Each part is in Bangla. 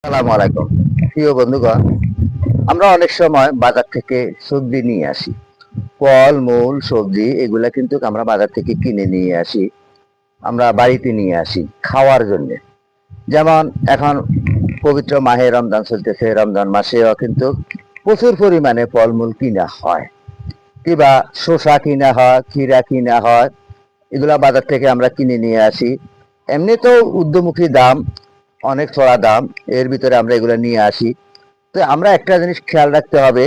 আসসালামু আলাইকুম প্রিয় বন্ধুগণ, আমরা অনেক সময় বাজার থেকে সবজি নিয়ে আসি। ফল মূল সবজি এগুলা কিন্তু আমরা বাজার থেকে কিনে নিয়ে আসি, আমরা বাড়িতে নিয়ে আসি খাওয়ার জন্য। যেমন এখন পবিত্র মাহে রমজান চলতেছে, রমজান মাসেও কিন্তু প্রচুর পরিমাণে ফলমূল কিনা হয়, কিংবা শসা কিনা হয়, ক্ষীরা কিনা হয়। এগুলা বাজার থেকে আমরা কিনে নিয়ে আসি। এমনিতেও ঊর্ধ্বমুখী দাম, অনেক চড়া দাম, এর ভিতরে আমরা এগুলো নিয়ে আসি। তো আমরা একটা জিনিস খেয়াল রাখতে হবে,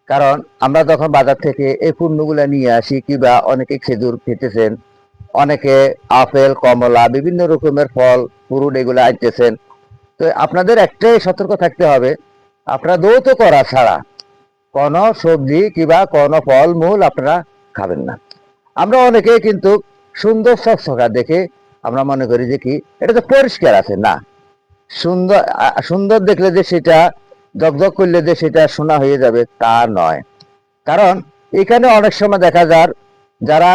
কারণ আমরা যখন বাজার থেকে এই পণ্যগুলো নিয়ে আসি, কিংবা অনেকে খেজুর খেতেছেন, অনেকে আপেল কমলা বিভিন্ন রকমের ফল ফ্রুট এগুলো আনতেছেন। তো আপনাদের একটাই সতর্ক থাকতে হবে, আপনারা দৌত করা ছাড়া কোনো সবজি কিংবা কোনো ফল মূল আপনারা খাবেন না। আমরা অনেকে কিন্তু সুন্দর চকচকা দেখে আমরা মনে করি যে কি এটা তো পরিষ্কার আছে, না। সুন্দর সুন্দর দেখলে যে সেটা জকজক করলে যে সেটা সোনা হয়ে যাবে তা নয়। কারণ এখানে অনেক সময় দেখা যায় যারা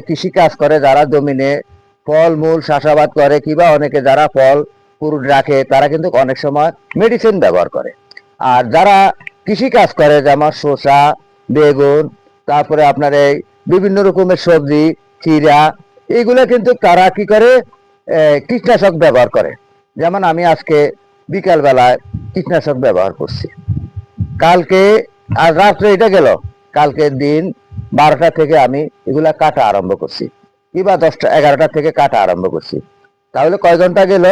কৃষি কাজ করে, যারা জমিনে ফল মূল চাষাবাদ করে, কিংবা অনেকে যারা ফল ফ্রুট রাখে, তারা কিন্তু অনেক সময় মেডিসিন ব্যবহার করে। আর যারা কৃষি কাজ করে, যেমন শসা, বেগুন, তারপরে আপনার এই বিভিন্ন রকমের সবজি, চিরা, এগুলো কিন্তু তারা কি করে, কীটনাশক ব্যবহার করে। যেমন আমি আজকে বিকাল বেলায় কীটনাশক ব্যবহার করছি। কালকে আর রাত্রে এটা গেল, কালকে দিন 12টা থেকে আমি এগুলা কাটা আরম্ভ করছি, কিংবা 10টা 11টা থেকে কাটা আরম্ভ করছি। তাহলে কয় ঘন্টা গেল?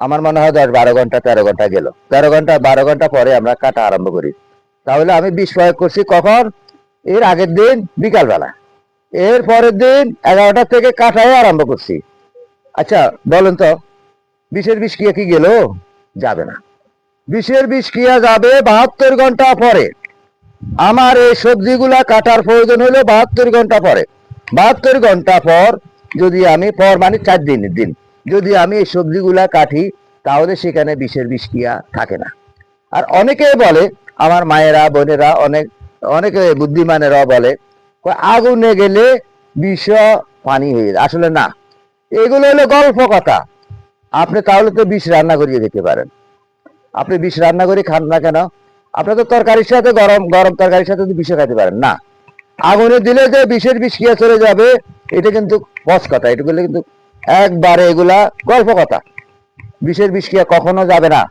আমার মনে হয় 10 12 ঘন্টা, 13 ঘন্টা গেল। 13 ঘন্টা 12 ঘন্টা পরে আমরা কাটা আরম্ভ করি। তাহলে আমি বিষ প্রয়োগ করছি কখন? এর আগের দিন বিকাল বেলা। এর পরের দিন 11টা থেকে কাটাই আরম্ভ করছি। আচ্ছা বলেন তো, বিষের বিষ কি গেল? যাবে না। বিষের বিষ কিয়া যাবে 72 ঘন্টা পরে। আমার এই সবজিগুলা কাটার প্রয়োজন হলো 72 ঘন্টা পরে। 72 ঘন্টা পর যদি আমি মানে 4 দিনের দিন যদি আমি এই সবজিগুলা কাটি, তাহলে সেখানে বিষের বিষ কিয়া থাকে না। আর অনেকে বলে, আমার মায়েরা বোনেরা, অনেকে বুদ্ধিমানেরা বলে আগুনে গেলে বিষ পানি হয়ে যায়। আসলে না, এগুলো হলো গল্প কথা। আপনি তাহলে তো বিষ রান্না করিয়ে দিতে পারেন। আপনি বিষ রান্না করে খান না কেন? আপনার তো তরকারির সাথে গরম গরম তরকারির সাথে বিষ খাইতে পারেন না। আগুনে দিলে যে বিষের বিষ কিয়া চলে যাবে, এটা কিন্তু বস কথা। এটা বললে কিন্তু একবারে এগুলা গল্প কথা। বিষের বিষ কিয়া কখনো যাবে না।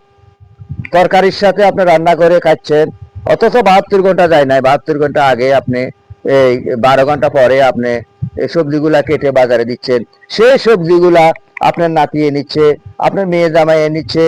তরকারির সাথে আপনি রান্না করে খাচ্ছেন, অথচ 72 ঘন্টা যায় নাই, 72 ঘন্টা আগে আপনি এই 12 ঘন্টা পরে আপনি এই সবজিগুলা কেটে বাজারে দিচ্ছেন। সেই সবজিগুলা আপনার নাতি নিচ্ছে, আপনার মেয়ে জামাই নিচ্ছে,